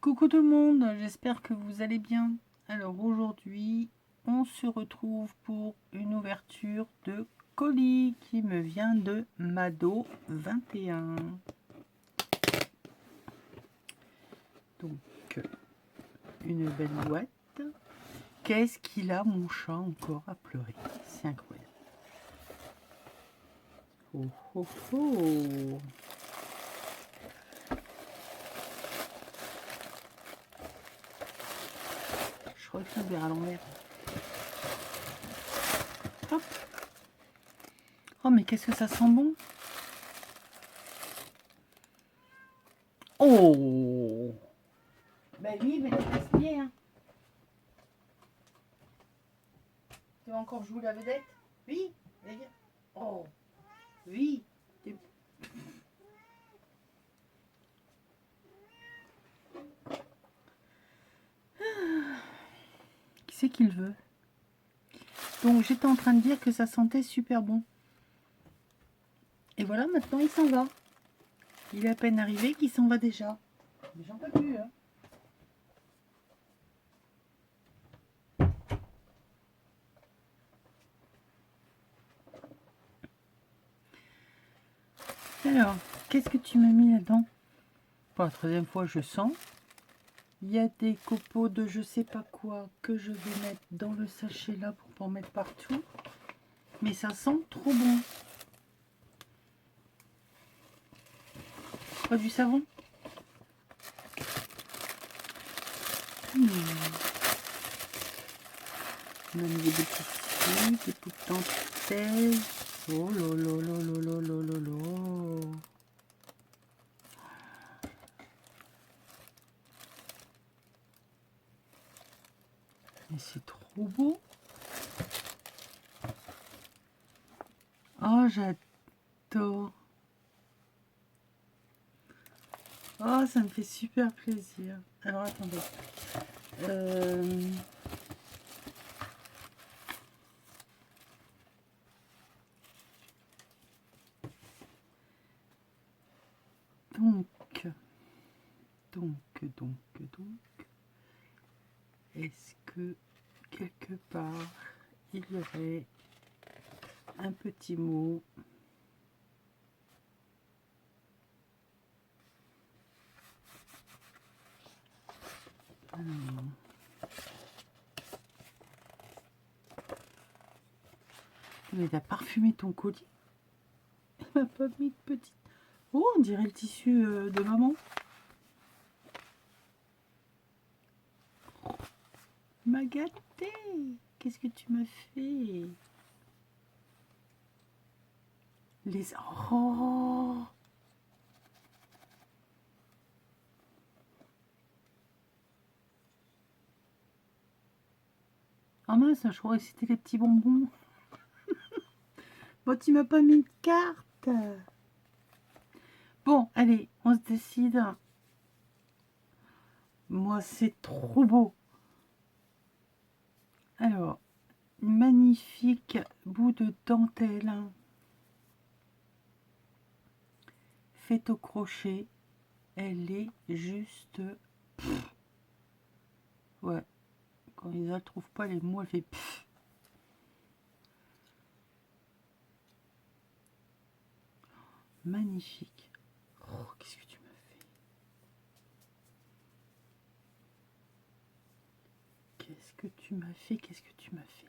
Coucou tout le monde, j'espère que vous allez bien. Alors aujourd'hui, on se retrouve pour une ouverture de colis qui me vient de Mado 21. Donc, une belle boîte. Qu'est-ce qu'il a mon chat encore à pleurer? C'est incroyable. Oh oh oh! Je crois que je l'ouvre à l'envers. Hop! Oh, mais qu'est-ce que ça sent bon! Oh! Ben oui, mais t'as gaspillé, hein! Tu vas encore jouer la vedette? Oui! Oh! Oui! Qui c'est qu'il veut? Donc j'étais en train de dire que ça sentait super bon. Et voilà, maintenant il s'en va. Il est à peine arrivé qu'il s'en va déjà. Mais j'en peux plus, hein. Alors, qu'est-ce que tu m'as mis là-dedans? Pour la troisième fois, je sens. Il y a des copeaux de je sais pas quoi que je vais mettre dans le sachet là pour pas en mettre partout. Mais ça sent trop bon. Pas du savon? On a mis des petits des petites dentelles. Oh là là là là là là là là. Mais c'est trop beau. Oh, j'adore. Oh, ça me fait super plaisir. Alors, attendez. Donc, est-ce que quelque part, il y aurait un petit mot Mais t'as parfumé ton colis? Elle m'a pas mis de petite... Oh, on dirait le tissu de maman. M'a gâté. Qu'est-ce que tu m'as fait? Les... Oh! Ah mince, je croyais que c'était les petits bonbons. Bon, tu m'as pas mis de carte. Bon, allez, on se décide. Moi, c'est trop beau. Alors, magnifique bout de dentelle. Faite au crochet. Elle est juste... Ouais. Quand Isa ne trouve pas les mots, elle fait... Pff. Magnifique. Oh, qu'est-ce que tu m'as fait? Qu'est-ce que tu m'as fait? Qu'est-ce que tu m'as fait?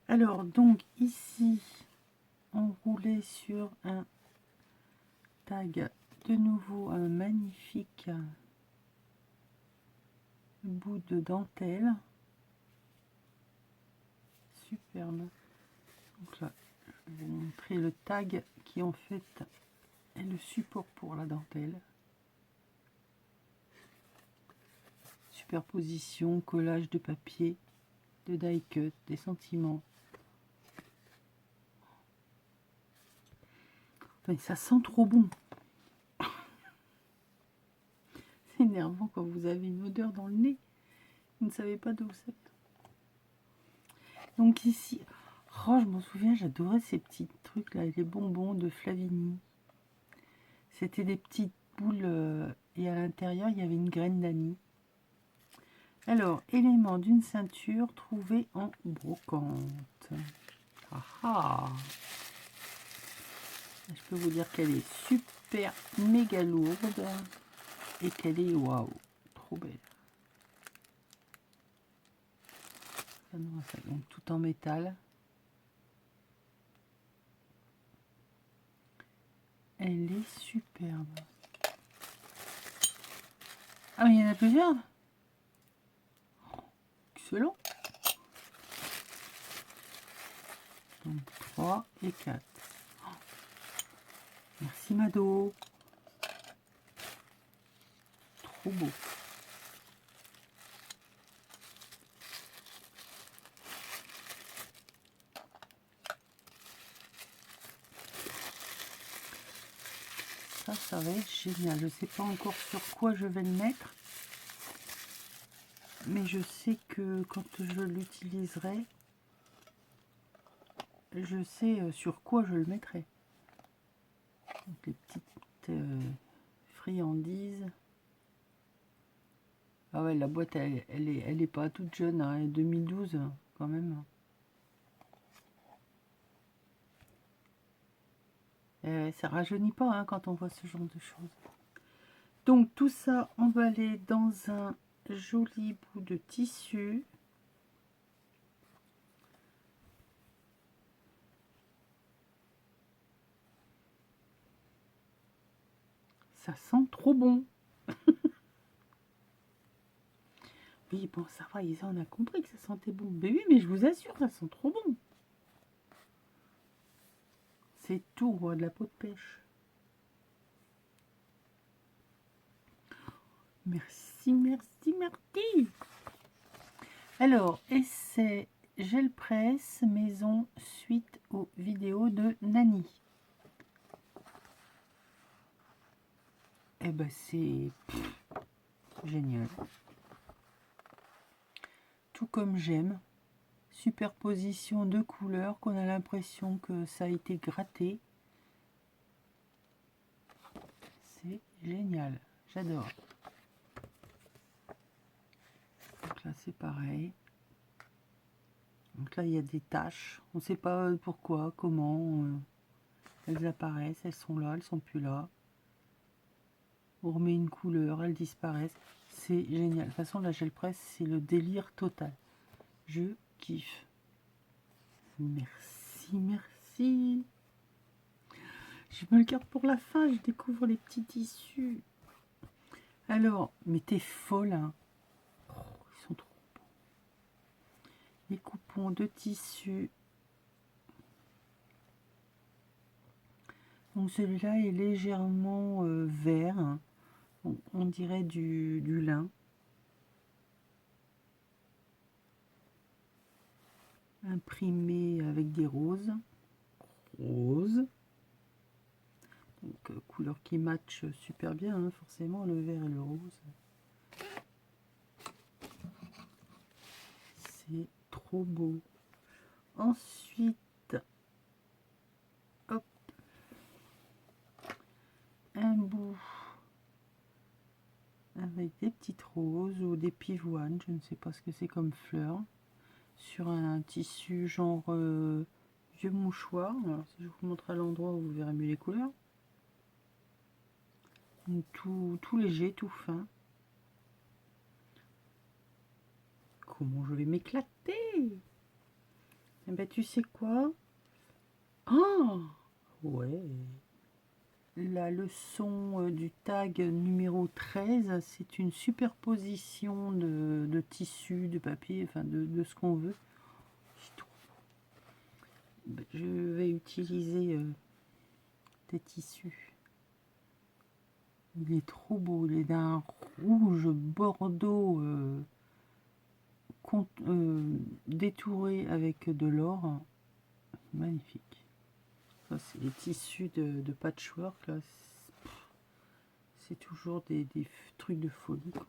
Alors, donc, ici, on roulait sur un tag. De nouveau, un magnifique bout de dentelle. Superbe. Donc là, je vais vous montrer le tag qui, en fait, est le support pour la dentelle. Superposition, collage de papier, de die cut, des sentiments. Enfin, ça sent trop bon. C'est énervant quand vous avez une odeur dans le nez. Vous ne savez pas d'où c'est. Donc ici, oh, je m'en souviens, j'adorais ces petits trucs là, les bonbons de Flavigny. C'était des petites boules et à l'intérieur, il y avait une graine d'anis. Alors, élément d'une ceinture trouvé en brocante. Ah ah. Je peux vous dire qu'elle est super méga lourde et qu'elle est waouh, trop belle. Donc tout en métal. Elle est superbe. Ah mais il y en a plusieurs. Excellent. Donc 3 et 4. Merci Mado. Trop beau. Ça va être génial. Je ne sais pas encore sur quoi je vais le mettre. Mais je sais que quand je l'utiliserai, je sais sur quoi je le mettrai. Donc les petites friandises. Ah ouais, la boîte, elle est pas toute jeune, hein, elle est 2012 quand même. Ça rajeunit pas hein, quand on voit ce genre de choses. Donc tout ça emballé dans un joli bout de tissu. Ça sent trop bon. Oui, bon, ça va, on a compris que ça sentait bon. Mais oui, mais je vous assure, ça sent trop bon. C'est tout, de la peau de pêche. Merci, merci, merci. Alors, essai gel presse maison suite aux vidéos de Nani. Eh ben, c'est génial. Tout comme j'aime. Superposition de couleurs qu'on a l'impression que ça a été gratté. C'est génial. J'adore. Donc là, c'est pareil. Donc là, il y a des taches. On ne sait pas pourquoi, comment. Elles apparaissent, elles sont là, elles sont plus là. On remet une couleur, elles disparaissent. C'est génial. De toute façon, la gel presse, c'est le délire total. Je kiffe. Merci, merci. Je me le garde pour la fin, je découvre les petits tissus. Alors, mais t'es folle, hein. Oh, ils sont trop beaux. Les coupons de tissu. Donc celui-là est légèrement vert. Hein. On dirait du lin. Imprimé avec des roses. Rose. Donc couleur qui match super bien, hein, forcément, le vert et le rose. C'est trop beau. Ensuite, hop, un bout avec des petites roses ou des pivoines, je ne sais pas ce que c'est comme fleur, sur un tissu genre vieux mouchoir. Alors, si je vous montre à l'endroit, vous verrez mieux les couleurs. Donc, tout léger, tout fin. Comment je vais m'éclater! Eh ben, tu sais quoi? Ah! Ouais! La leçon du tag numéro 13, c'est une superposition de tissus, de papier, enfin de ce qu'on veut. Je vais utiliser des tissus. Il est trop beau, il est d'un rouge bordeaux détouré avec de l'or. Magnifique. Ça, c'est les tissus de patchwork. Là. C'est toujours des trucs de folie. Quoi.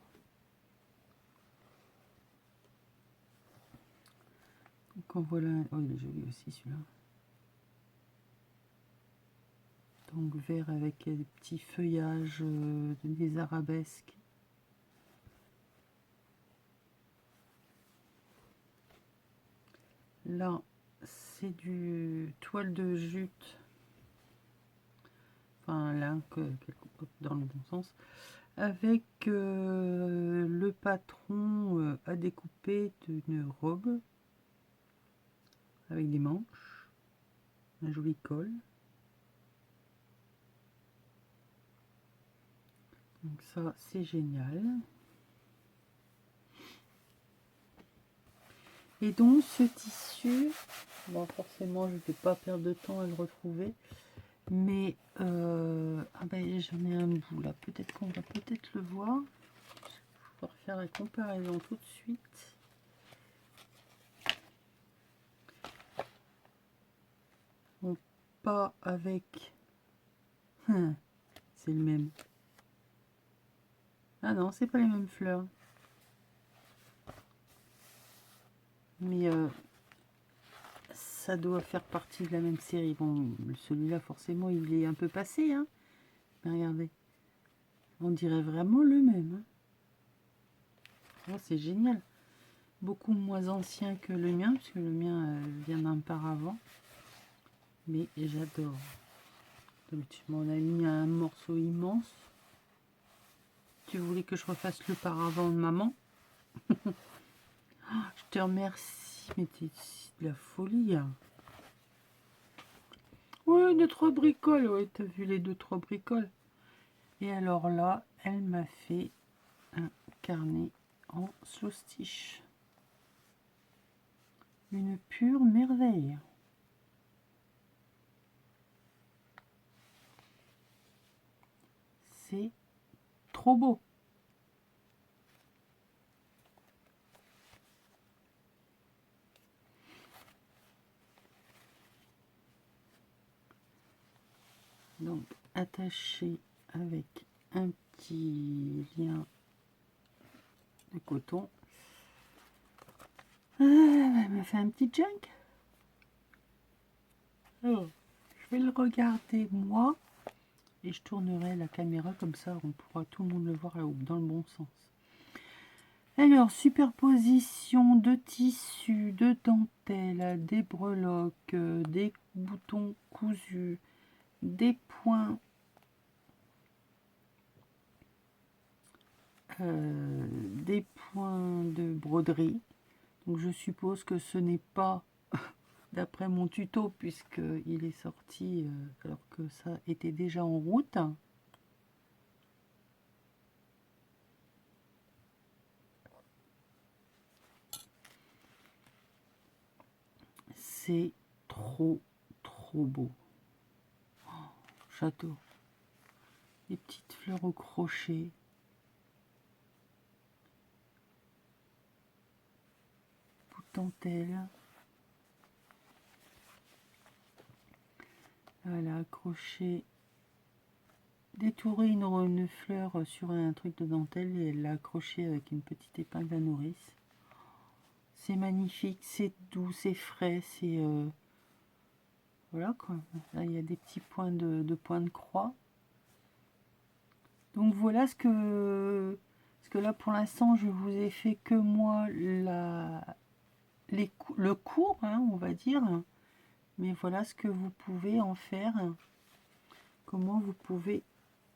Donc en voilà. Oh, il est joli aussi celui-là. Donc vert avec des petits feuillages, des arabesques. Là, c'est du toile de jute. Enfin, là, dans le bon sens. Avec le patron à découper d'une robe. Avec des manches. Un joli col. Donc ça, c'est génial. Et donc, ce tissu, bon, forcément, je ne vais pas perdre de temps à le retrouver. Mais, ah ben, j'en ai un bout là. Peut-être qu'on va peut-être le voir. Je vais refaire la comparaison tout de suite. Bon, pas avec... c'est le même. Ah non, c'est pas les mêmes fleurs. Mais ça doit faire partie de la même série. Bon, celui-là, forcément, il est un peu passé, hein. Mais regardez. On dirait vraiment le même. Hein. Oh, c'est génial. Beaucoup moins ancien que le mien, parce que le mien vient d'un paravent. Mais j'adore. Donc, tu m'en as mis un morceau immense. Tu voulais que je refasse le paravent de maman. Oh, je te remercie, mais c'est de la folie. Hein. Oui, 2-3 bricoles. Oui, t'as vu les 2-3 bricoles. Et alors là, elle m'a fait un carnet en slow-stitch. Une pure merveille. C'est trop beau. Donc, attaché avec un petit lien de coton. Ah, elle m'a fait un petit junk. Alors, je vais le regarder moi et je tournerai la caméra comme ça, on pourra tout le monde le voir dans le bon sens. Alors, superposition de tissus, de dentelle, des breloques, des boutons cousus, des points, de broderie. Donc je suppose que ce n'est pas d'après mon tuto puisqu'il est sorti alors que ça était déjà en route. C'est trop beau. Oh, j'adore. Les petites fleurs au crochet. Bout de dentelle. Voilà, accroché. Détourer une fleur sur un truc de dentelle et elle l'a accroché avec une petite épingle à nourrice. C'est magnifique, c'est doux, c'est frais, c'est... voilà quoi. Là, il y a des petits points de points de croix. Donc voilà ce que là pour l'instant je vous ai fait que moi le cours, hein, on va dire. Mais voilà ce que vous pouvez en faire. Comment vous pouvez...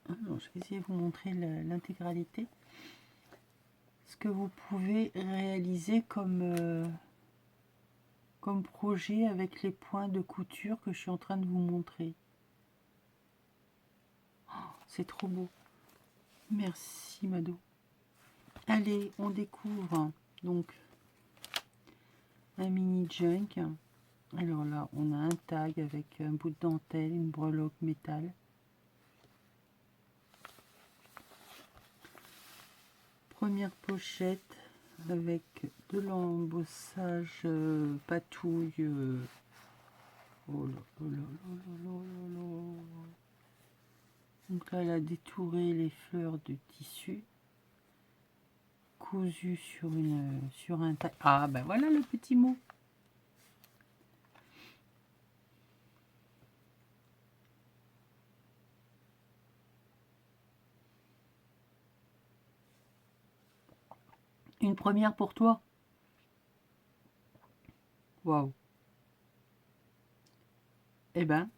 Alors, je vais essayer de vous montrer l'intégralité. Ce que vous pouvez réaliser comme projet avec les points de couture que je suis en train de vous montrer. Oh, c'est trop beau. Merci Mado. Allez, on découvre donc un mini junk. Alors là, on a un tag avec un bout de dentelle, une breloque métal. Première pochette avec de l'embossage patouille. Oh là là là là là là là. Donc là, elle a détouré les fleurs de tissu cousu sur un tag. Ah ben voilà le petit mot. Une première pour toi. Waouh. Eh ben,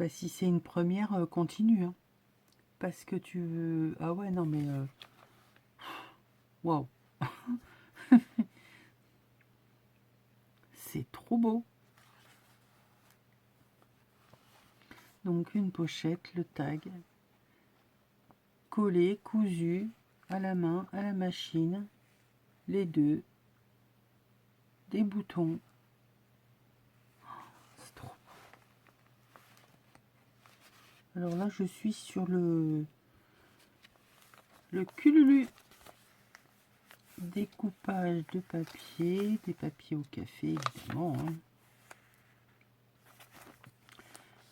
si c'est une première, continue, hein. Parce que tu veux... Ah ouais, non, mais... Waouh. C'est trop beau. Donc, une pochette, le tag, collé, cousu, à la main, à la machine, les deux, des boutons. C'est trop beau. Alors là, je suis sur le cululu. Découpage de papier, des papiers au café, évidemment, hein.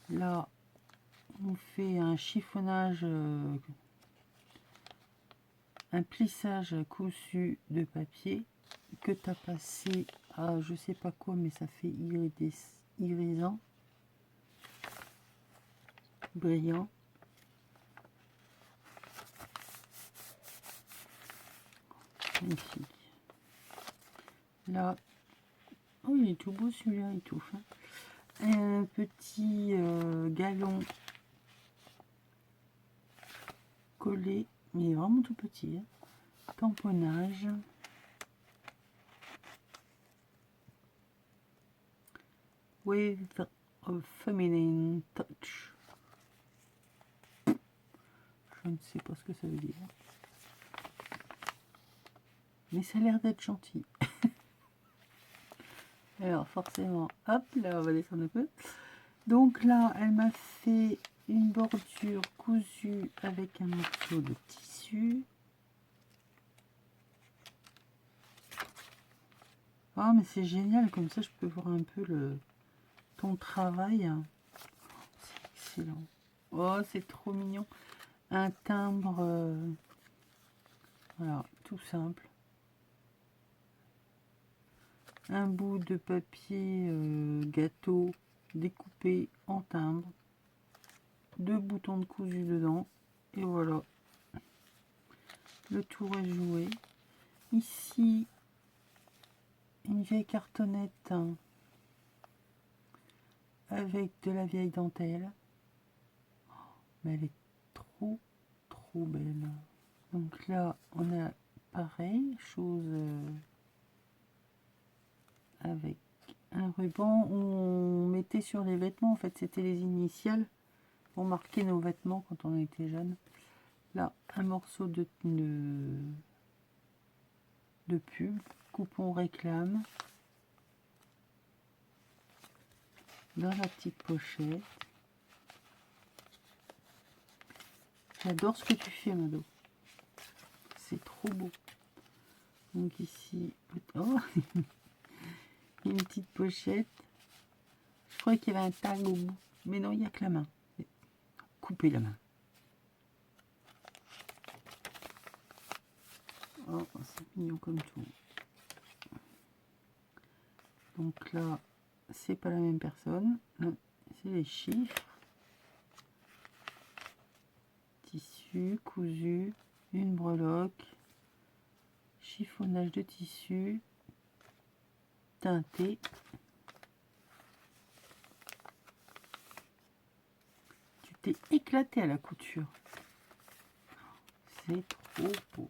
Là, on fait un chiffonnage, un plissage cousu de papier que tu as passé à je sais pas quoi, mais ça fait irisant, brillant. Magnifique. Là, oh, il est tout beau celui-là, il tout fin. Un petit galon collé, mais il est vraiment tout petit, hein. Tamponnage. With a feminine touch. Je ne sais pas ce que ça veut dire. Mais ça a l'air d'être gentil. Alors forcément, hop, là on va descendre un peu. Donc là, elle m'a fait une bordure cousue avec un morceau de tissu. Oh, mais c'est génial, comme ça je peux voir un peu ton travail. C'est excellent. Oh, c'est trop mignon. Un timbre, voilà, tout simple. Un bout de papier gâteau découpé en timbre. 2 boutons de cousu dedans. Et voilà. Le tour est joué. Ici, une vieille cartonnette, hein, avec de la vieille dentelle. Mais elle est trop belle. Donc là, on a pareil, chose avec un ruban où on mettait sur les vêtements. En fait, c'était les initiales pour marquer nos vêtements quand on était jeune. Là, un morceau de pull, coupon réclame. Dans la petite pochette. J'adore ce que tu fais, Mado. C'est trop beau. Donc ici, oh, une petite pochette. Je crois qu'il y avait un tag au bout. Mais non, il n'y a que la main. Couper la main. Oh, c'est mignon comme tout. Donc là, c'est pas la même personne. C'est les chiffres. Tissu, cousu, une breloque, chiffonnage de tissu, teinté. Tu t'es éclaté à la couture. C'est trop beau.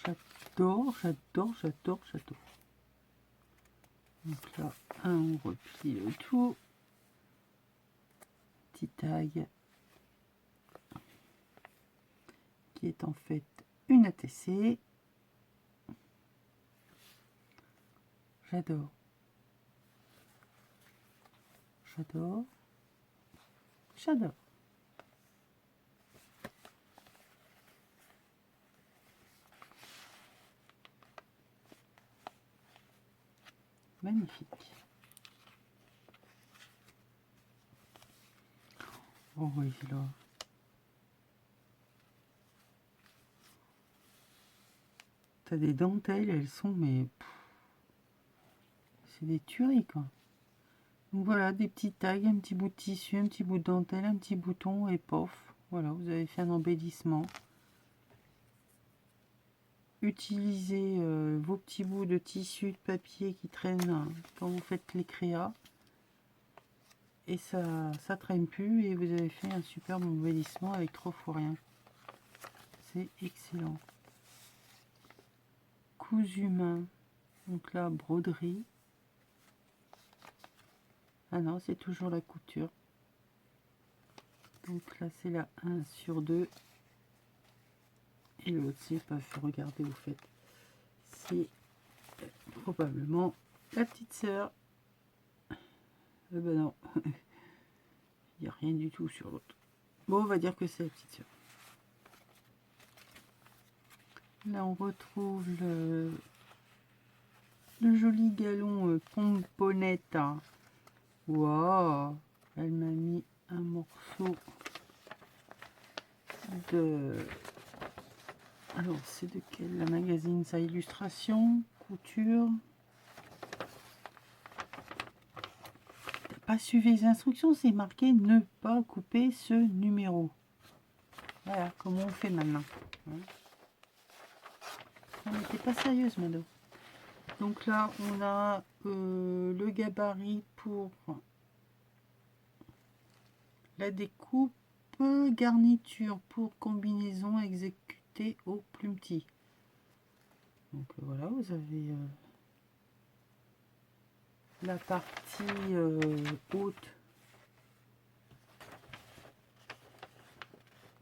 J'adore, j'adore, j'adore, j'adore. Donc là, on replie le tout. Petit tag qui est en fait une ATC. J'adore. J'adore. J'adore. Magnifique. Oh oui, là. T'as des dentelles, elles sont, mais c'est des tueries, quoi. Donc voilà, des petits tags, un petit bout de tissu, un petit bout de dentelle, un petit bouton et pof. Voilà, vous avez fait un embellissement. Utilisez vos petits bouts de tissu, de papier qui traînent quand vous faites les créas. Et ça traîne plus et vous avez fait un superbe embellissement avec 3 fois rien. C'est excellent. Cousu main. Donc là, broderie. Ah non, c'est toujours la couture. Donc là, c'est la 1/2. Et l'autre, c'est pas fait regarder au fait. C'est probablement la petite sœur. Ben non, il n'y a rien du tout sur l'autre. Bon, on va dire que c'est la petite sœur. Là, on retrouve le joli galon Pomponetta. Waouh, elle m'a mis un morceau de... Alors, c'est de quel la magazine ça? Illustration, couture. T'as pas suivi les instructions, c'est marqué ne pas couper ce numéro. Voilà, comment on fait maintenant. On n'était pas sérieuse, Mado. Donc là, on a le gabarit pour la découpe, garniture pour combinaison exécutée au plumetis. Donc voilà, vous avez la partie haute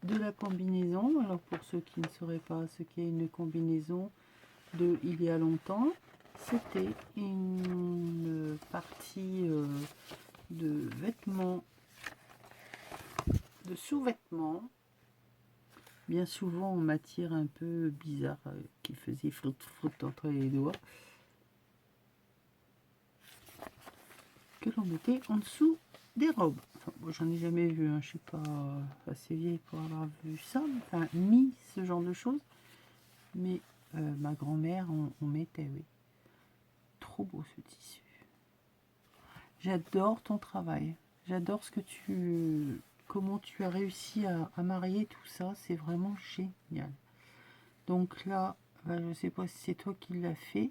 de la combinaison. Alors pour ceux qui ne sauraient pas ce qu'est une combinaison de il y a longtemps, c'était une partie de vêtements, de sous-vêtements, bien souvent en matière un peu bizarre, qui faisait frotte entre les doigts, que l'on mettait en dessous des robes. Enfin, moi, j'en ai jamais vu, hein. Je suis pas assez vieille pour avoir vu ça, enfin mis ce genre de choses, mais ma grand-mère on mettait, oui. Trop beau ce tissu. J'adore ton travail. J'adore ce que comment tu as réussi à marier tout ça. C'est vraiment génial. Donc là, je sais pas si c'est toi qui l'as fait.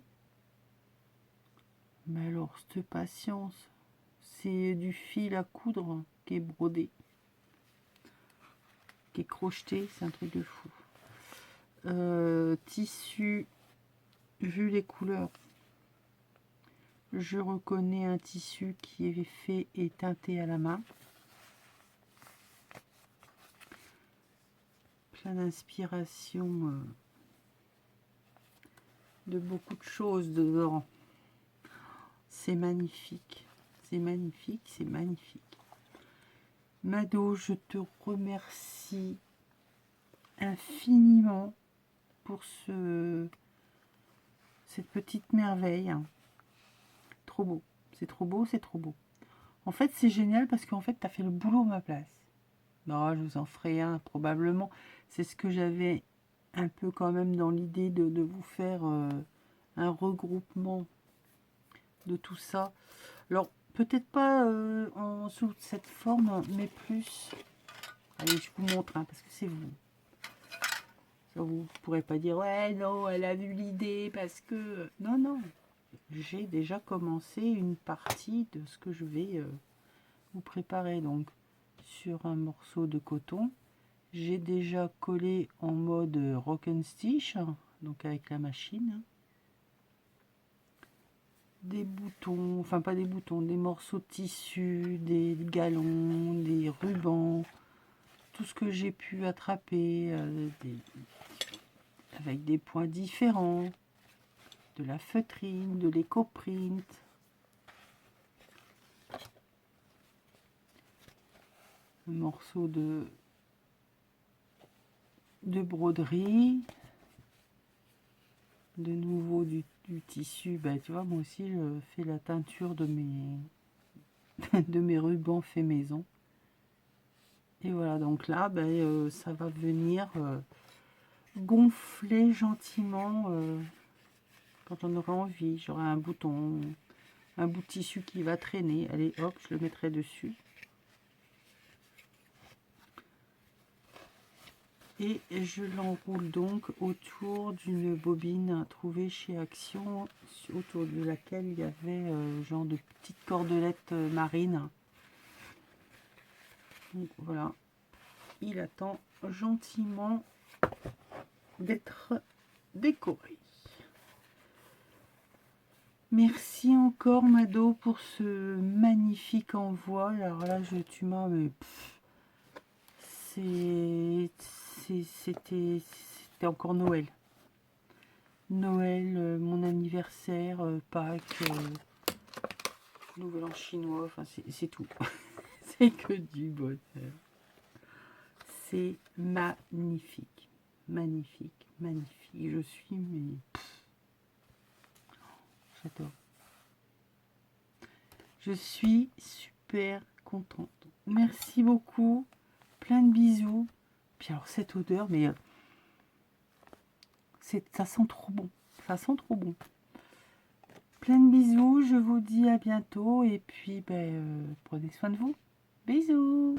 Mais alors, cette patience. C'est du fil à coudre qui est brodé. Qui est crocheté. C'est un truc de fou. Tissu, vu les couleurs, je reconnais un tissu qui est fait et teinté à la main. Plein d'inspiration de beaucoup de choses dedans. C'est magnifique. C'est magnifique, c'est magnifique. Mado, je te remercie infiniment pour cette petite merveille. Trop beau, c'est trop beau, c'est trop beau. En fait, c'est génial parce qu'en fait, tu as fait le boulot à ma place. Non, je vous en ferai un, probablement. C'est ce que j'avais un peu quand même dans l'idée de vous faire un regroupement de tout ça. Alors, peut-être pas sous cette forme, mais plus... Allez, je vous montre, hein, parce que c'est vous. Ça, vous ne pourrez pas dire, ouais, non, elle a vu l'idée, parce que... Non, non. J'ai déjà commencé une partie de ce que je vais vous préparer. Donc, sur un morceau de coton, j'ai déjà collé en mode rock and stitch, donc avec la machine. Des boutons, enfin pas des boutons, des morceaux de tissu, des galons, des rubans, tout ce que j'ai pu attraper avec des points différents, de la feutrine, de l'éco-print, un morceau de broderie, de nouveau du tissu. Ben, tu vois, moi aussi je fais la teinture de mes de mes rubans fait maison. Et voilà, donc là ça va venir gonfler gentiment quand on aura envie. J'aurai un bouton, un bout de tissu qui va traîner. Allez, hop, je le mettrai dessus. Et je l'enroule donc autour d'une bobine trouvée chez Action, autour de laquelle il y avait genre de petites cordelettes marines. Donc voilà, il attend gentiment d'être décoré. Merci encore Mado pour ce magnifique envoi. Alors là, tu m'as... C'était encore Noël. Noël, mon anniversaire, Pâques, Nouvel An chinois, enfin c'est tout. C'est que du bonheur. C'est magnifique, magnifique, magnifique. Je suis, mais j'adore. Je suis super contente. Merci beaucoup. Plein de bisous. Puis alors cette odeur, mais ça sent trop bon. Ça sent trop bon. Plein de bisous. Je vous dis à bientôt. Et puis, prenez soin de vous. Bisous.